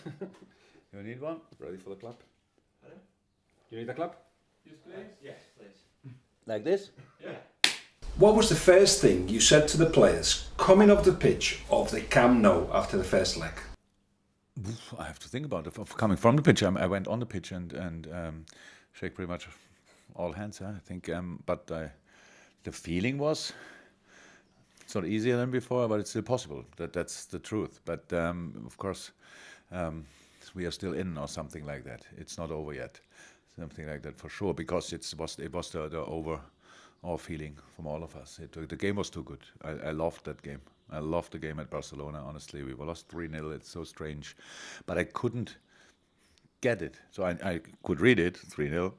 You need one? Ready for the clap? Hello? You need a clap? Yes, please. Yes, please. Like this? Yeah. What was the first thing you said to the players coming off the pitch of the Camp Nou after the first leg? I have to think about it. Coming from the pitch, I went on the pitch and shake pretty much all hands, I think. But the feeling was, it's not easier than before, but it's still possible. That's the truth. But of course, we are still in or something like that. It's not over yet. Something like that for sure, because it was the overall feeling from all of us. The game was too good. I loved that game. I loved the game at Barcelona, honestly. We lost 3-0, it's so strange. But I couldn't get it. So I could read it, 3-0,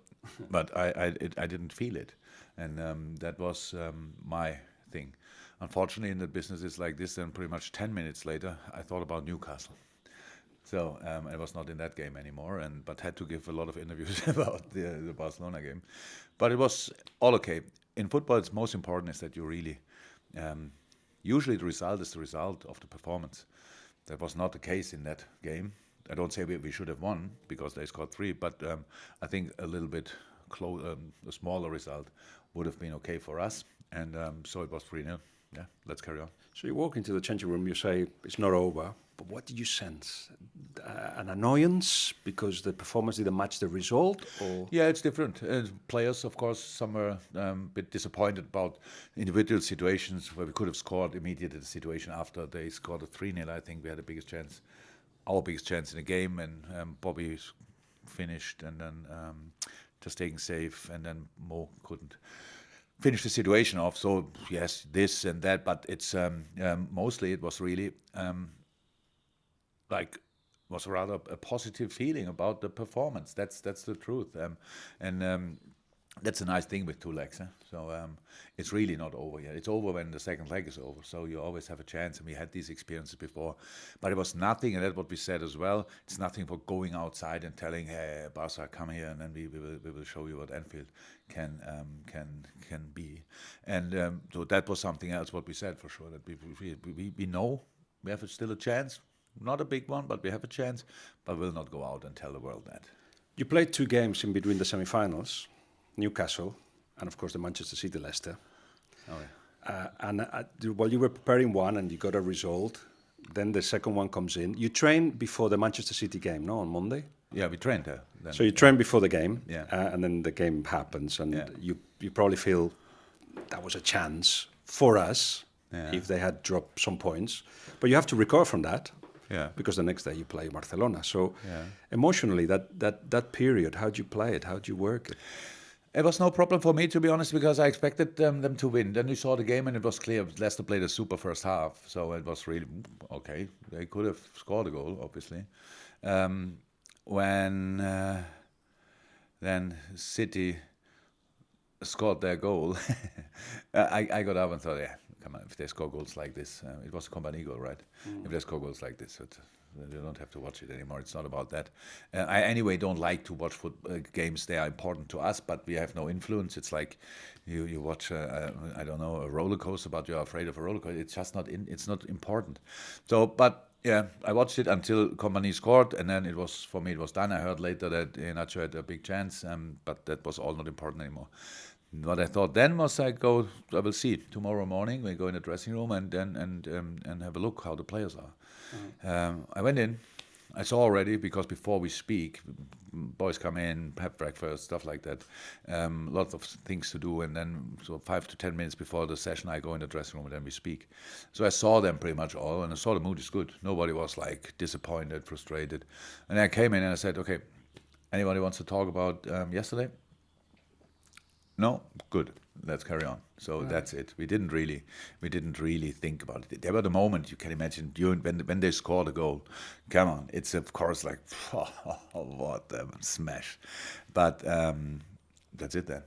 but I didn't feel it. And that was my thing. Unfortunately, in the businesses like this, then pretty much 10 minutes later, I thought about Newcastle. So I was not in that game anymore, but had to give a lot of interviews about the Barcelona game. But it was all okay. In football, it's most important is that you really... usually the result is the result of the performance. That was not the case in that game. I don't say we should have won because they scored 3, but I think a little bit a smaller result would have been okay for us. And so it was 3-0. Yeah, let's carry on. So you walk into the changing room, you say it's not over, but what did you sense? An annoyance because the performance didn't match the result? Or? Yeah, it's different. Players, of course, some were a bit disappointed about individual situations where we could have scored immediately. The situation after they scored a 3-0, I think we had the biggest chance, our biggest chance in the game, and Bobby finished, and then just taking safe, and then Mo couldn't finish the situation off. So yes, this and that, but it's mostly it was really was rather a positive feeling about the performance. That's the truth, and that's a nice thing with 2 legs. So it's really not over yet. It's over when the second leg is over. So you always have a chance, and we had these experiences before. But it was nothing, and that's what we said as well. It's nothing for going outside and telling, "Hey, Barca, come here, and then we will show you what Anfield can be." And so that was something else. What we said for sure, that we know we have still a chance. Not a big one, but we have a chance, but we'll not go out and tell the world that. You played 2 games in between the semi-finals, Newcastle, and of course the Manchester City Leicester. Oh, yeah. While you were preparing one and you got a result, then the second one comes in. You trained before the Manchester City game, no, on Monday? Yeah, we trained there. So you trained before the game, yeah. And then the game happens, and yeah. you probably feel that was a chance for us yeah. if they had dropped some points. But you have to recover from that. Yeah. Because the next day you play Barcelona. So yeah. emotionally, that period, how'd you play it? How'd you work it? It was no problem for me, to be honest, because I expected them to win. Then we saw the game and it was clear Leicester played a super first half. So it was really, okay, they could have scored a goal, obviously. When then City scored their goal, I got up and thought, yeah, come on, if they score goals like this, it was a company goal, right? If they score goals like this, you don't have to watch it anymore. It's not about that. I anyway don't like to watch games. They are important to us, but we have no influence. It's like you watch, I don't know, a roller coaster, but you're afraid of a roller coaster. It's just not it's not important. So, but yeah, I watched it until Company scored, and then it was done. I heard later that Nacho had a big chance, but that was all not important anymore. What I thought then was I will see tomorrow morning. We go in the dressing room and have a look how the players are. Mm-hmm. I went in. I saw already, because before we speak, boys come in, have breakfast, stuff like that. Lots of things to do, and then so 5 to 10 minutes before the session, I go in the dressing room and then we speak. So I saw them pretty much all, and I saw the mood is good. Nobody was like disappointed, frustrated. And I came in and I said, okay, anybody wants to talk about yesterday? No, good. Let's carry on. So that's it. We didn't really think about it. There were the moment you can imagine when they scored a goal. Come on, it's of course like what a smash. But that's it then.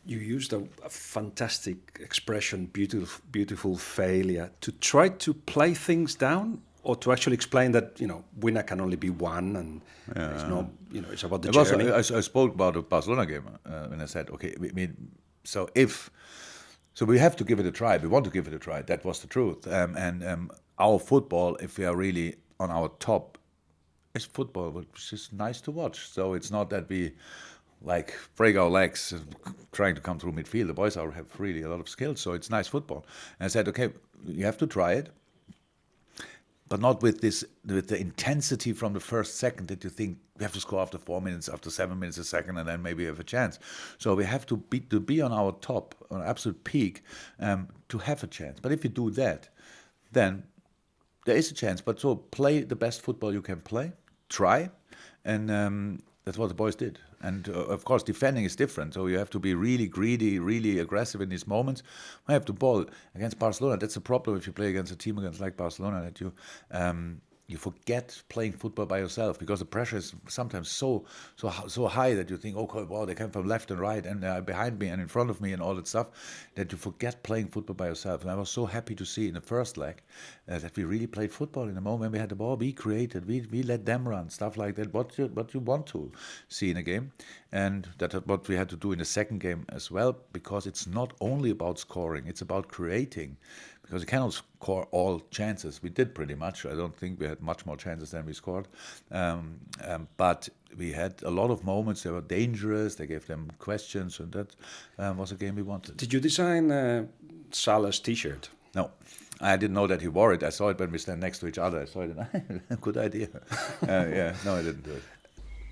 You used a fantastic expression, beautiful failure, to try to play things down, or to actually explain that winner can only be one, and it's not it's about the journey. I spoke about the Barcelona game when I said, okay, so we have to give it a try. We want to give it a try. That was the truth. And our football, if we are really on our top, is football, which is nice to watch. So it's not that we like break our legs trying to come through midfield. The boys have really a lot of skills, so it's nice football. And I said, okay, you have to try it, but not with the intensity from the first second that you think we have to score after 4 minutes, after 7 minutes a second, and then maybe have a chance. So we have to be on our top, on absolute peak, to have a chance. But if you do that, then there is a chance. But so play the best football you can play, try, and that's what the boys did. And of course, defending is different. So you have to be really greedy, really aggressive in these moments. I have to ball against Barcelona. That's a problem if you play against a team like Barcelona, that you forget playing football by yourself, because the pressure is sometimes so high that you think, oh wow, they come from left and right and behind me and in front of me and all that stuff, that you forget playing football by yourself. And I was so happy to see in the first leg that we really played football. In the moment when we had the ball, we created, we let them run, stuff like that. What you want to see in a game, and that's what we had to do in the second game as well, because it's not only about scoring, it's about creating. Because you cannot score all chances. We did pretty much. I don't think we had much more chances than we scored. But we had a lot of moments. They were dangerous. They gave them questions, and that was a game we wanted. Did you design Salah's T-shirt? No, I didn't know that he wore it. I saw it when we stand next to each other. I saw it, and good idea. Yeah, no, I didn't do it.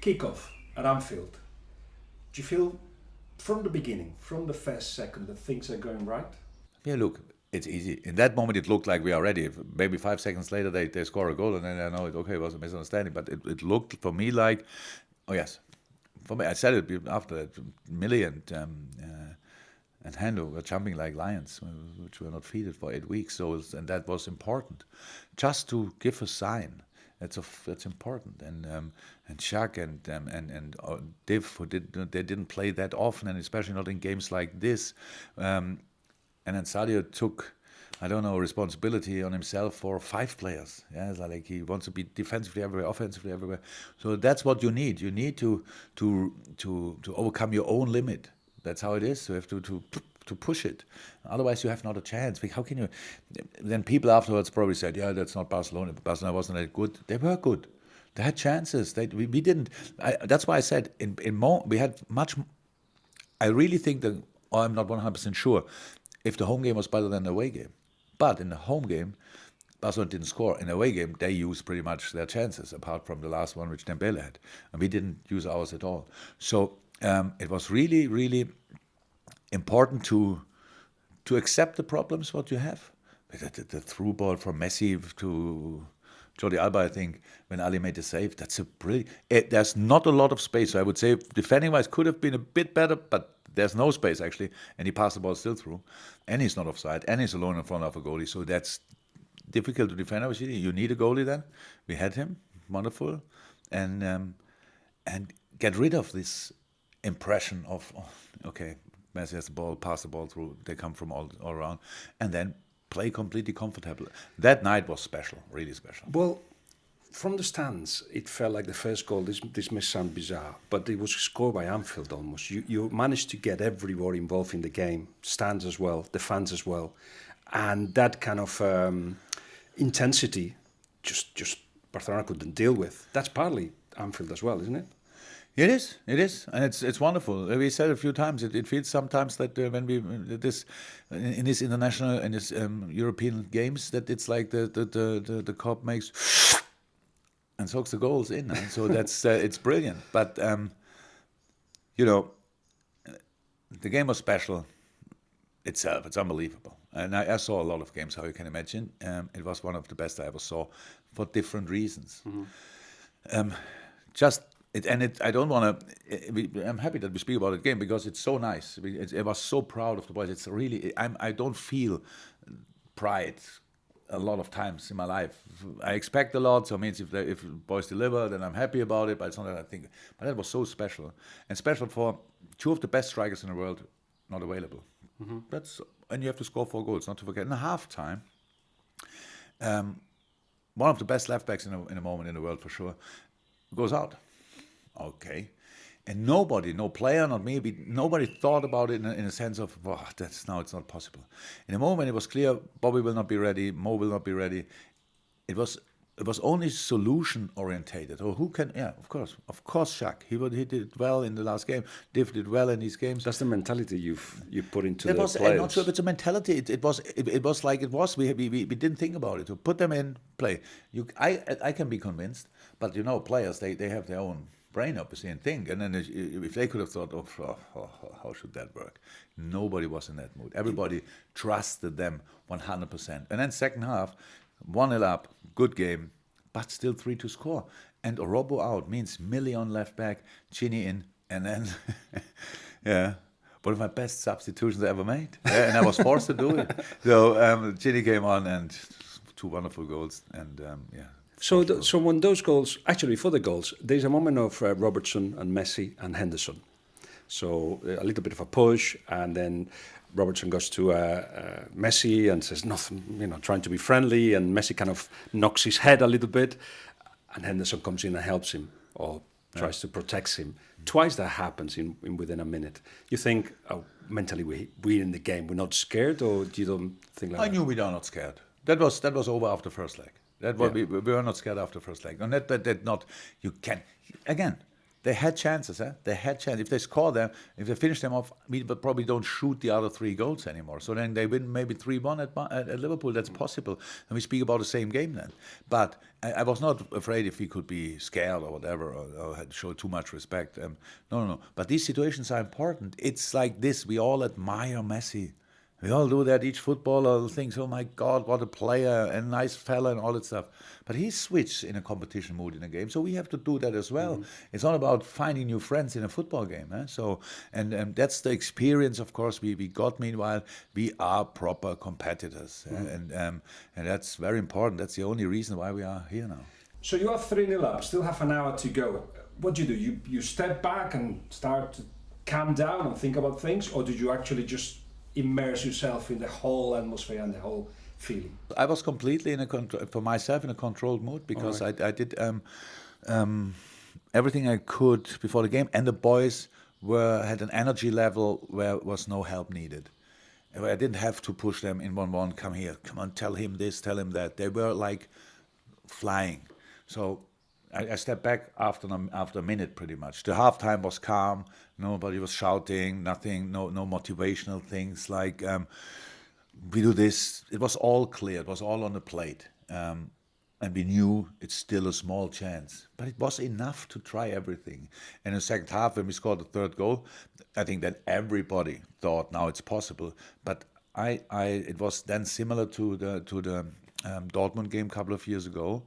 Kickoff at Anfield. Do you feel from the beginning, from the first second, that things are going right? Yeah, look. It's easy. In that moment, it looked like we are ready. Maybe 5 seconds later, they score a goal, and then I know it was a misunderstanding. But it looked for me like, oh yes, for me, I said it after that. Millie and Hendo were jumping like lions, which were not feeded for 8 weeks. And that was important, just to give a sign. That's important. And Shaq and Div, they didn't play that often, and especially not in games like this. And then Sadio took, I don't know, responsibility on himself for 5 players. Yeah, it's like he wants to be defensively everywhere, offensively everywhere. So that's what you need. You need to overcome your own limit. That's how it is. You have to push it. Otherwise, you have not a chance. How can you? Then people afterwards probably said, "Yeah, that's not Barcelona. Barcelona wasn't that good." They were good. They had chances. We didn't. That's why I said we had much. I really think that. Or I'm not 100% sure if the home game was better than the away game. But in the home game, Barcelona didn't score. In the away game, they used pretty much their chances, apart from the last one which Dembele had. And we didn't use ours at all. So it was really, really important to accept the problems, what you have. The through ball from Messi to Jordi Alba, I think, when Ali made the save, that's a brilliant... There's not a lot of space. So I would say defending-wise could have been a bit better, but there's no space, actually, and he passed the ball still through, and he's not offside, and he's alone in front of a goalie, so that's difficult to defend, obviously. You need a goalie then. We had him, wonderful, and get rid of this impression of, okay, Messi has the ball, pass the ball through, they come from all around, and then play completely comfortable. That night was special, really special. Well, from the stands, it felt like the first goal. This may sound bizarre, but it was scored by Anfield almost. You managed to get everybody involved in the game, stands as well, the fans as well, and that kind of intensity, just Barcelona couldn't deal with. That's partly Anfield as well, isn't it? It is, and it's wonderful. We said a few times. It feels sometimes that when we in this international and this European games, that it's like the cop makes and soaks the goals in. And so that's it's brilliant. But the game was special itself. It's unbelievable. And I saw a lot of games, how you can imagine. It was one of the best I ever saw for different reasons. Mm-hmm. I don't want to. I'm happy that we speak about the game because it's so nice. I was so proud of the boys. It's really. I don't feel pride a lot of times in my life. I expect a lot. So it means if boys deliver, then I'm happy about it. But it's not that I think. But that was so special, and special for 2 of the best strikers in the world not available. Mm-hmm. And you have to score 4 goals. Not to forget. In the halftime, one of the best left backs in a moment in the world for sure goes out. Okay, and nobody, no player, not me, nobody thought about it in a sense of, it's not possible. In a moment, it was clear Bobby will not be ready, Mo will not be ready. It was it was only solution orientated. Or who can? Yeah, of course, Shaq. He did well in the last game. Div did well in these games. That's the mentality you put into It the was. players. I'm not sure if it's a mentality. It was like it was. We didn't think about it. To put them in play. I can be convinced, but players they have their own brain obviously and think. And then if they could have thought, how should that work? Nobody was in that mood. Everybody trusted them 100%. And then second half, 1-0 up, good game, but still 3 to score. And Orobo out means Millie on left back, Chini in, and then yeah. One of my best substitutions I ever made, and I was forced to do it. So Chini came on and 2 wonderful goals, and yeah. So when those goals, actually for the goals, there's a moment of Robertson and Messi and Henderson. So a little bit of a push, and then Robertson goes to Messi and says nothing, trying to be friendly, and Messi kind of knocks his head a little bit, and Henderson comes in and helps him or tries to protect him. Twice that happens in within a minute. You think, mentally we're in the game, we're not scared, or do you don't think like that? I knew we are not scared. That was over after first leg. We were not scared after first leg. And that not, you can, again, they had chances, They had chances. If they score them, if they finish them off, we probably don't shoot the other 3 goals anymore. So then they win maybe 3-1 at Liverpool. That's possible. And we speak about the same game then. But I was not afraid if we could be scared or whatever, or had show too much respect. No. But these situations are important. It's like this. We all admire Messi. We all do that. Each footballer thinks, oh my God, what a player, and nice fella and all that stuff. But he switched in a competition mood in a game, so we have to do that as well. Mm-hmm. It's not about finding new friends in a football game. So, and that's the experience, of course, we got. Meanwhile, we are proper competitors. Mm-hmm. And that's very important. That's the only reason why we are here now. So you are 3-0 up, still have an hour to go. What do? You step back and start to calm down and think about things, or did you actually just immerse yourself in the whole atmosphere and the whole feeling? I was completely for myself in a controlled mood, because I did everything I could before the game, and the boys had an energy level where was no help needed. I didn't have to push them in 1-1. Come here, come on, tell him this, tell him that. They were like flying. So I stepped back after a minute, pretty much. The halftime was calm. Nobody was shouting. Nothing. No motivational things like we do this. It was all clear. It was all on the plate, and we knew it's still a small chance. But it was enough to try everything. And in the second half, when we scored the 3rd goal, I think that everybody thought now it's possible. But it was then similar to the Dortmund game a couple of years ago.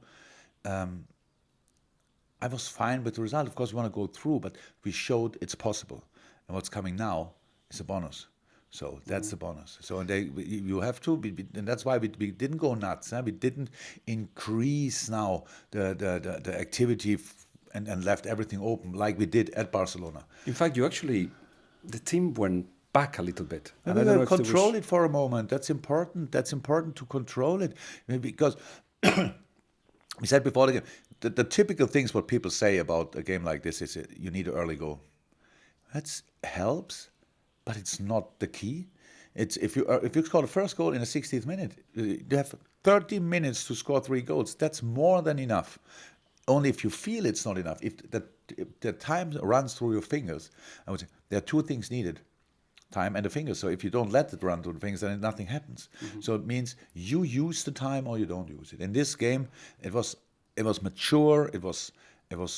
I was fine with the result. Of course, we want to go through, but we showed it's possible. And what's coming now is a bonus. So that's the bonus. So you have to, and that's why we didn't go nuts. We didn't increase now the activity and left everything open like we did at Barcelona. In fact, the team went back a little bit. And we will control it for a moment. That's important. That's important to control it, because we said before the game, the typical things what people say about a game like this is you need an early goal. That helps, but it's not the key. It's if you score the first goal in the 60th minute, you have 30 minutes to score 3 goals. That's more than enough. Only if you feel it's not enough, if the time runs through your fingers, I would say there are 2 things needed: time and the fingers. So if you don't let it run through the fingers, then nothing happens. Mm-hmm. So it means you use the time or you don't use it. In this game, it was mature, it was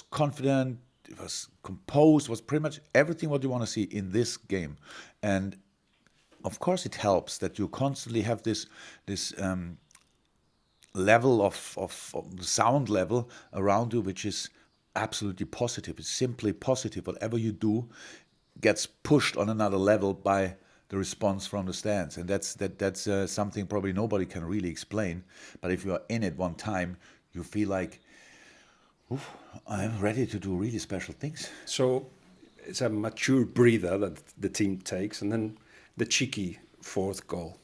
confident, it was composed, it was pretty much everything what you want to see in this game. And of course it helps that you constantly have this level of sound level around you, which is absolutely positive. It's simply positive. Whatever you do gets pushed on another level by the response from the stands, and that's something probably nobody can really explain. But if you are in it one time, you feel like, I'm ready to do really special things. So it's a mature breather that the team takes, and then the cheeky 4th goal.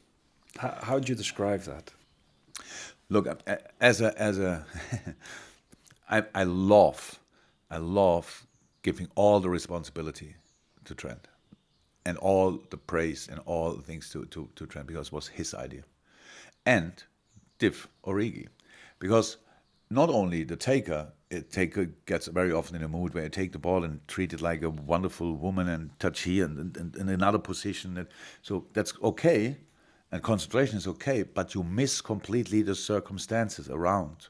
How would you describe that? Look, I love giving all the responsibility to Trent, and all the praise and all the things to Trent, because it was his idea, and Div Origi, because not only the taker gets very often in a mood where you take the ball and treat it like a wonderful woman and touch here and in another position. So that's okay, and concentration is okay, but you miss completely the circumstances around.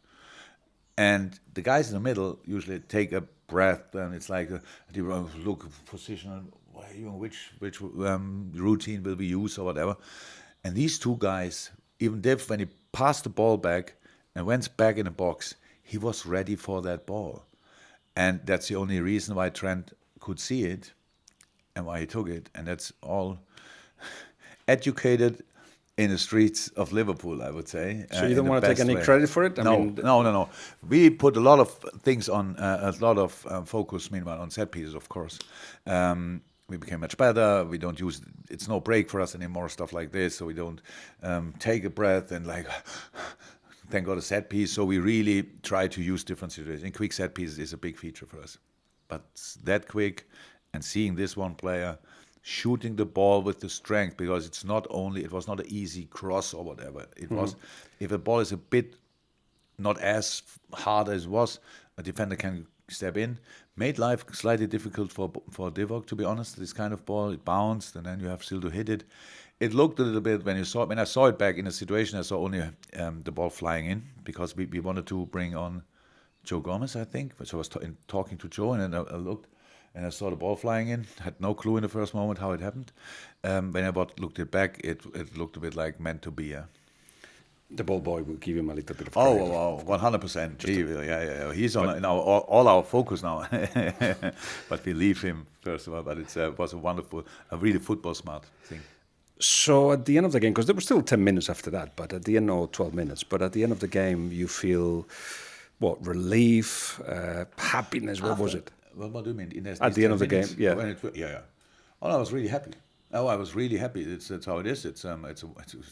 And the guys in the middle usually take a breath, and it's like they look position, which routine will we use or whatever. And these two guys, even Div, when he passed the ball back and went back in the box, he was ready for that ball. And that's the only reason why Trent could see it and why he took it. And that's all educated in the streets of Liverpool, I would say. So you don't want to take any credit for it? No. We put a lot of things on, a lot of focus, meanwhile, on set pieces, of course. We became much better. We don't use, it's no break for us anymore, stuff like this. So we don't take a breath and like, thank God a set piece. So we really try to use different situations. And quick set pieces is a big feature for us. But that quick, and seeing this one player shooting the ball with the strength, because it was not an easy cross or whatever. It was, if a ball is a bit not as hard as it was, a defender can step in. Made life slightly difficult for Divock, to be honest. This kind of ball, it bounced, and then you have still to hit it. It looked a little bit, when I saw it back in a situation, I saw only the ball flying in, because we wanted to bring on Joe Gomez, I think. So I was talking to Joe, and then I looked, and I saw the ball flying in. Had no clue in the first moment how it happened. When I looked it back, it looked a bit like meant to be. Yeah. The ball boy will give him a little bit of credit. Oh, 100%. Yeah. He's on all our focus now. But we leave him first of all. But it was a really football smart thing. So at the end of the game, because there were still 10 minutes after that, but at the end, or 12 minutes, but at the end of the game, you feel, what, relief, happiness, what was it? Well, what do you mean? At the end of the game, yeah. Yeah. Oh, I was really happy. I was really happy. That's how it is. It's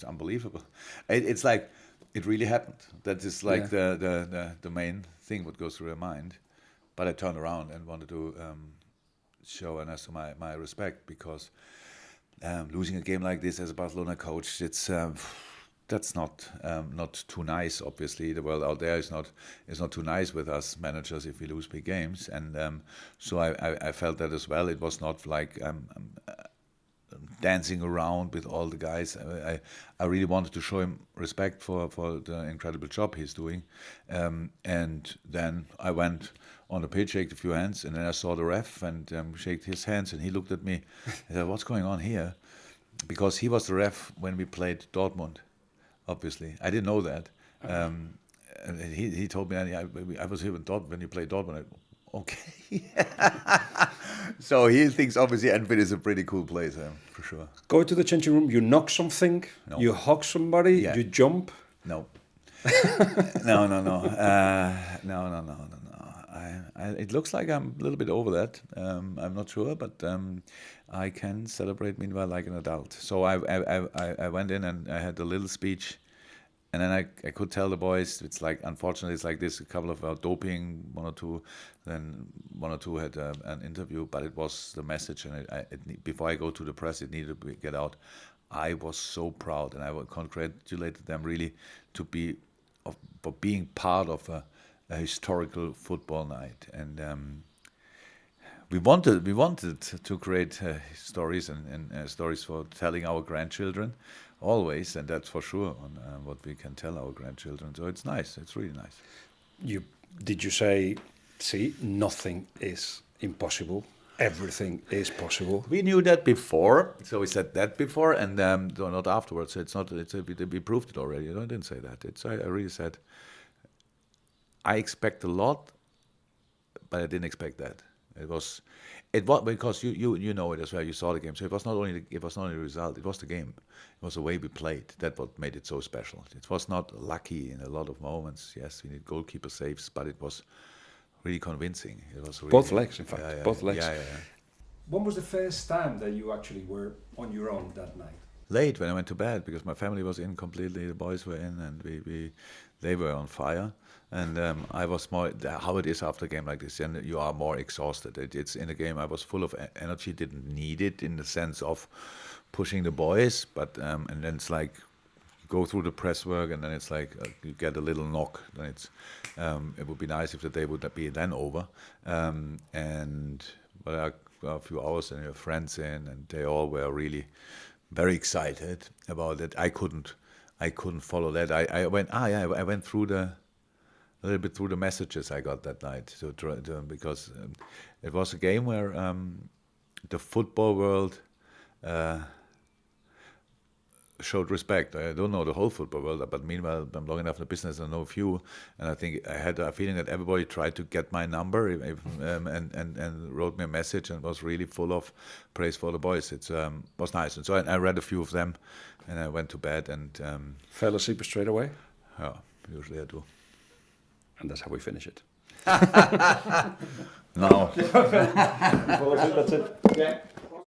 unbelievable. It's like it really happened. That is like the main thing what goes through your mind. But I turned around and wanted to show Ernesto my respect, because losing a game like this as a Barcelona coach, that's not too nice. Obviously, the world out there is not too nice with us managers if we lose big games, and so I felt that as well. It was not like dancing around with all the guys. I really wanted to show him respect for the incredible job he's doing, and then I went on the pitch, shaked a few hands, and then I saw the ref and shaked his hands, and he looked at me and said, "What's going on here?" Because he was the ref when we played Dortmund. Obviously, I didn't know that. And he told me, I was here when you played Dortmund. Okay. So he thinks obviously Anfield is a pretty cool place, for sure. Go to the changing room, you knock something, No. you hug somebody, you jump. No. No. It looks like I'm a little bit over that. I'm not sure, but I can celebrate meanwhile like an adult. So I went in and I had a little speech, and then I could tell the boys, it's like, unfortunately, it's like this, a couple of doping, one or two had an interview, but it was the message, and before I go to the press, it needed to get out. I was so proud, and I congratulated them really for being part of a historical football night, and we wanted to create stories and stories for telling our grandchildren always, and that's for sure on what we can tell our grandchildren. So it's nice. It's really nice. Did you say, see, nothing is impossible, everything is possible? We knew that before, so we said that before, and no, not afterwards. It's not. We proved it already. I didn't say that. I really said I expect a lot, but I didn't expect that. It was because you know it as well. You saw the game, so it was not only the result. It was the game. It was the way we played. That's what made it so special. It was not lucky in a lot of moments. Yes, we need goalkeeper saves, but it was really convincing. It was really, both legs, in fact, both legs. Yeah. When was the first time that you actually were on your own that night? Late, when I went to bed, because my family was in completely. The boys were in, and they were on fire. And I was more, how it is after a game like this, and you are more exhausted. It's in a game, I was full of energy, didn't need it in the sense of pushing the boys, but and then it's like go through the press work, and then it's like you get a little knock. Then it's it would be nice if the day would be then over. But a few hours, and your friends in, and they all were really very excited about it. I couldn't follow that. I went through a little bit through the messages I got that night because it was a game where the football world showed respect. I don't know the whole football world, but meanwhile, I'm long enough in the business, I know a few, and I think I had a feeling that everybody tried to get my number and wrote me a message, and was really full of praise for the boys. It was nice, and so I read a few of them, and I went to bed and fell asleep straight away. Yeah, usually I do. And that's how we finish it. No. That's it. Yeah.